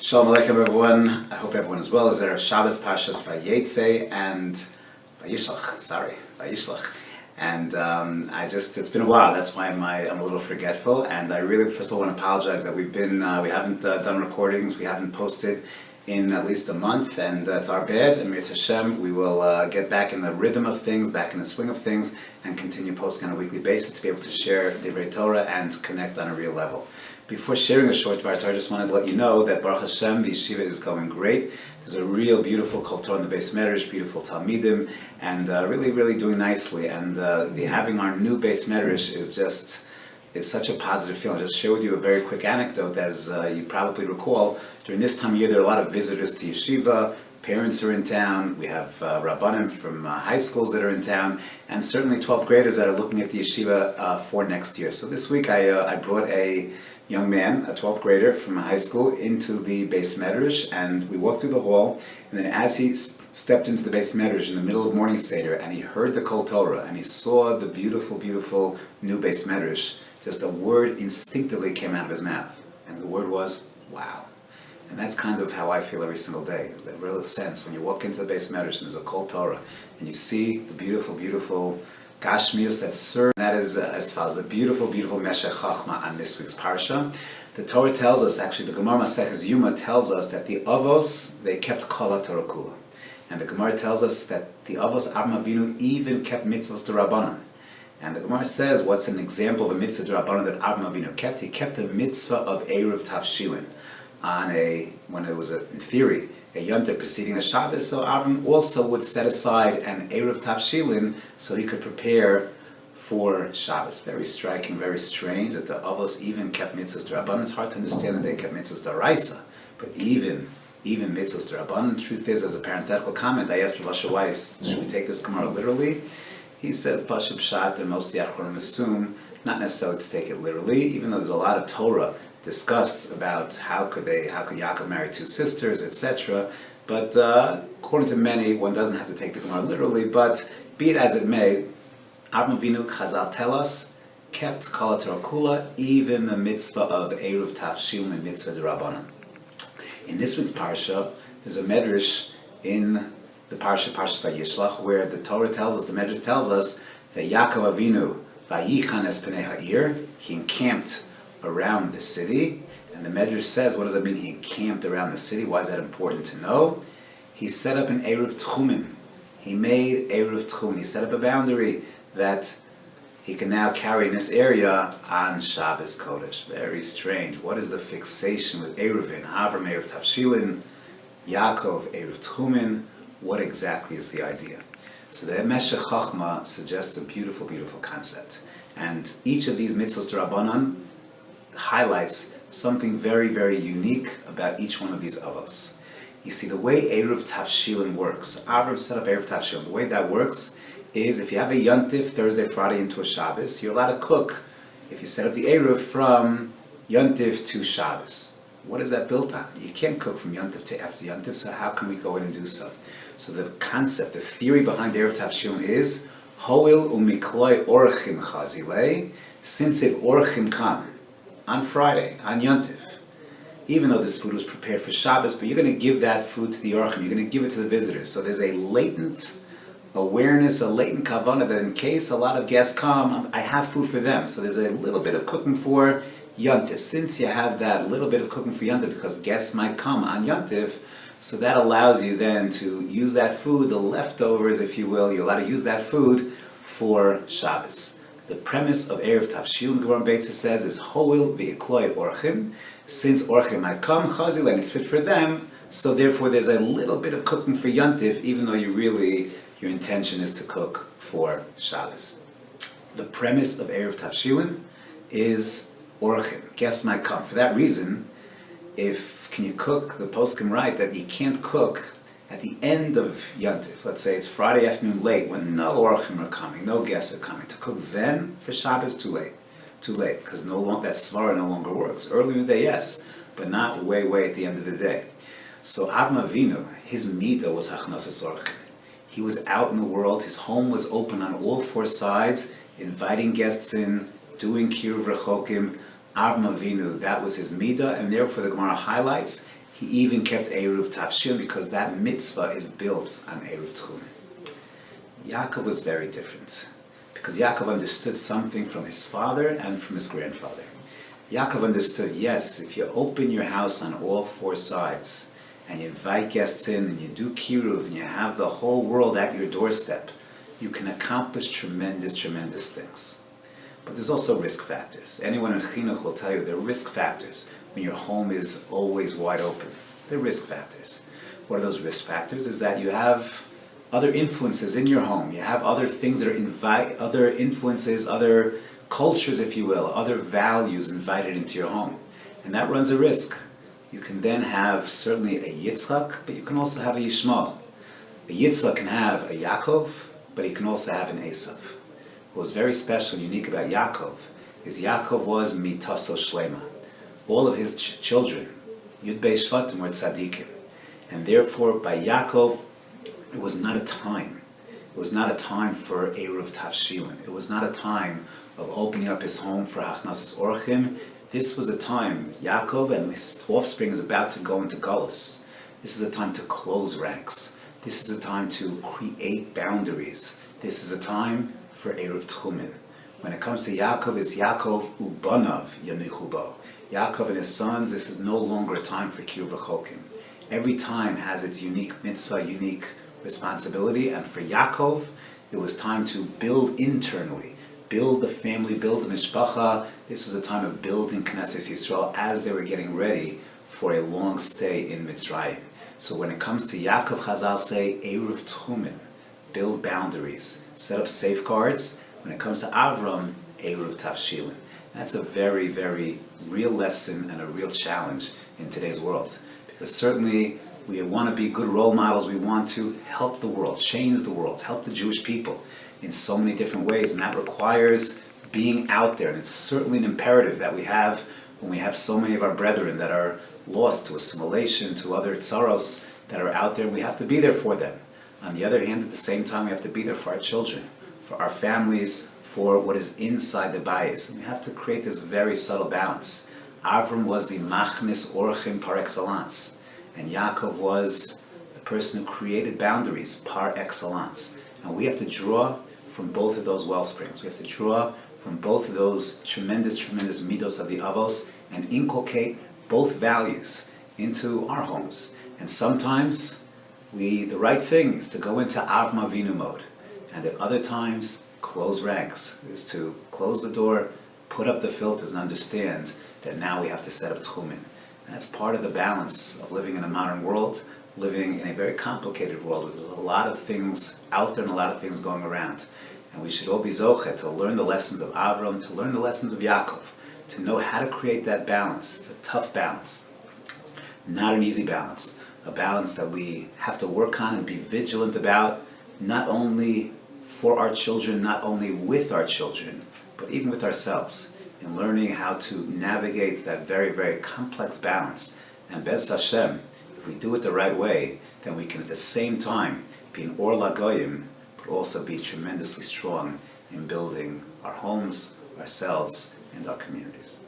Shalom Aleichem everyone. I hope everyone is well. It's Erev Shabbos, Parshat Vayishlach and Vayishlach. And it's been a while. That's why I'm a little forgetful. And I really, first of all, want to apologize that we haven't done recordings. We haven't posted in at least a month, and it's our bad. And Mirz Hashem, we will get back in the rhythm of things, back in the swing of things, and continue posting on a weekly basis to be able to share Divrei Torah and connect on a real level. Before sharing a short Dvar Torah, I just wanted to let you know that Baruch Hashem, the Yeshivat is going great. There's a real beautiful Kol in the Beis Medrash, beautiful Talmidim, and really doing nicely. And having our new Beis Medrash is such a positive feeling. I'll just share with you a very quick anecdote. As you probably recall, during this time of year, there are a lot of visitors to Yeshiva. Parents are in town. We have Rabbanim from high schools that are in town, and certainly 12th graders that are looking at the Yeshiva for next year. So this week I brought a young man, a 12th grader from high school, into the Beis Medrash, and we walked through the hall, and then as he stepped into the Beis Medrash in the middle of morning Seder, and he heard the Kol Torah, and he saw the beautiful new Beis Medrash, just a word instinctively came out of his mouth, and the word was, wow. And that's kind of how I feel every single day, that real sense when you walk into the Beis Medrash and there's a Kol Torah, and you see the beautiful Gashmius that serve. That is as far as the beautiful Meshech Chachma on this week's Parsha. The Torah tells us, actually the Gemara Maseches Yuma tells us that the Avos, they kept Kol Torah Kula. And the Gemara tells us that the Avos Avraham Avinu even kept mitzvahs D'Rabbanan. And the Gemara says, what's an example of a mitzvah D'Rabbanan that Avraham Avinu kept? He kept the mitzvah of Erev Tavshilin when it was in theory, a yontif preceding the Shabbos, so Avram also would set aside an Erev Tavshilin so he could prepare for Shabbos. Very striking, very strange that the Avos even kept mitzvahs D'Rabbanan. It's hard to understand that they kept mitzvahs D'Oraisa, but even mitzvahs D'Rabbanan. Truth is, as a parenthetical comment, I asked Rav Asher Weiss, should we take this Gemara literally? He says, Pashut Pshat, and most of the Achronim assume, not necessarily to take it literally, even though there's a lot of Torah discussed about how could Yaakov marry two sisters, etc. But according to many, one doesn't have to take the Gemara literally. But be it as it may, Avraham Avinu, Chazal tell us, kept Kol Torah Kula, even the mitzvah of Eruv Tavshilin and mitzvah D'Rabbanan. In this week's parsha, there's a medrash in the Parshat Vayishlach where the Torah tells us, the medrash tells us that Yaakov Avinu Vayichan es Pnei Ha'ir, he encamped around the city. And the Medrash says, what does that mean? He encamped around the city. Why is that important to know? He set up an Eruv Tchumen. He made Eruv Tchumen. He set up a boundary that he can now carry in this area on Shabbos Kodesh. Very strange. What is the fixation with Eruvin? Avram Eruv Tavshilin, Yaakov Eruv Tchumen. What exactly is the idea? So the Meshech Chachma suggests a beautiful concept. And each of these mitzvahs D'Rabbanan highlights something very unique about each one of these avos. You see, the way Eruv Tavshilin works, Avram set up Eruv Tavshilin. The way that works is if you have a yontif Thursday, Friday into a Shabbos, you're allowed to cook if you set up the Eruv from yontif to Shabbos. What is that built on? You can't cook from yontif to after yontif, so how can we go in and do so? So the concept, the theory behind Eruv Tavshilin is Hoil umikloi orchim chazilei, since if orchim come on Friday, on Yontif, even though this food was prepared for Shabbos, but you're going to give that food to the Orchim, you're going to give it to the visitors. So there's a latent awareness, a latent kavanah that in case a lot of guests come, I have food for them. So there's a little bit of cooking for Yontif. Since you have that little bit of cooking for Yontif, because guests might come on Yontif, so that allows you then to use that food, the leftovers, if you will, you're allowed to use that food for Shabbos. The premise of Erev Tavshilin, Gemara Beitza says, is Hoil v'Ikloi Orchim. Since Orchim might come, Chazil, and it's fit for them, so therefore there's a little bit of cooking for Yontif, even though your intention is to cook for Shabbos. The premise of Erev Tavshilin is Orchim. Guests might come. For that reason, can you cook, the poskim write that you can't cook at the end of Yontif, let's say it's Friday afternoon late, when no orchim are coming, no guests are coming, to cook then for Shabbos, too late, because that svara no longer works. Early in the day, yes, but not way at the end of the day. So Avraham Avinu, his midah was hachnasas orchim. He was out in the world, his home was open on all four sides, inviting guests in, doing kiruv rechokim. Avraham Avinu, that was his midah, and therefore the Gemara highlights He even kept Eruv Tafshil because that mitzvah is built on Eruv Tchumen. Yaakov was very different because Yaakov understood something from his father and from his grandfather. Yaakov understood, yes, if you open your house on all four sides and you invite guests in and you do kiruv and you have the whole world at your doorstep, you can accomplish tremendous, tremendous things. But there's also risk factors. Anyone in chinuch will tell you there are risk factors when your home is always wide open. There are risk factors. What are those risk factors? Is that you have other influences in your home. You have other things that are other influences, other cultures, if you will, other values invited into your home. And that runs a risk. You can then have certainly a Yitzchak, but you can also have a Yishmael. A Yitzchak can have a Yaakov, but he can also have an Esav. What was very special and unique about Yaakov is Yaakov was mitaso shlema. All of his children, Yud Bei Shvatim, were tzaddikim. And therefore, by Yaakov, it was not a time. It was not a time for Eruv Tafshilin. It was not a time of opening up his home for Hachnasas Orchim. This was a time, Yaakov and his offspring is about to go into Galus. This is a time to close ranks. This is a time to create boundaries. This is a time for Eruv Tchumen. When it comes to Yaakov, it's Yaakov Ubanav Yanichubo. Yaakov and his sons, this is no longer a time for Kiruv Rechokim. Every time has its unique mitzvah, unique responsibility, and for Yaakov, it was time to build internally, build the family, build the mishpacha. This was a time of building Knesset Yisrael as they were getting ready for a long stay in Mitzrayim. So when it comes to Yaakov, Chazal say, Eruv Tchumen, build boundaries, set up safeguards. When it comes to Avram, Eruv Tafshilin. That's a very, very real lesson and a real challenge in today's world. Because certainly we want to be good role models. We want to help the world, change the world, help the Jewish people in so many different ways. And that requires being out there. And it's certainly an imperative that we have when we have so many of our brethren that are lost to assimilation, to other tsaros that are out there. And we have to be there for them. On the other hand, at the same time, we have to be there for our children, for our families, for what is inside the bayis. And we have to create this very subtle balance. Avram was the machnis orchim par excellence. And Yaakov was the person who created boundaries par excellence. And we have to draw from both of those well springs. We have to draw from both of those tremendous, tremendous midos of the avos and inculcate both values into our homes. And sometimes the right thing is to go into Avram Avinu mode. And at other times, close ranks, is to close the door, put up the filters, and understand that now we have to set up tchumen. That's part of the balance of living in a modern world, living in a very complicated world with a lot of things out there and a lot of things going around. And we should all be zoche to learn the lessons of Avram, to learn the lessons of Yaakov, to know how to create that balance. It's a tough balance, not an easy balance, a balance that we have to work on and be vigilant about, not only for our children, not only with our children, but even with ourselves, in learning how to navigate that very, very complex balance. And Bez Hashem, if we do it the right way, then we can at the same time be an Or Lagoyim, but also be tremendously strong in building our homes, ourselves, and our communities.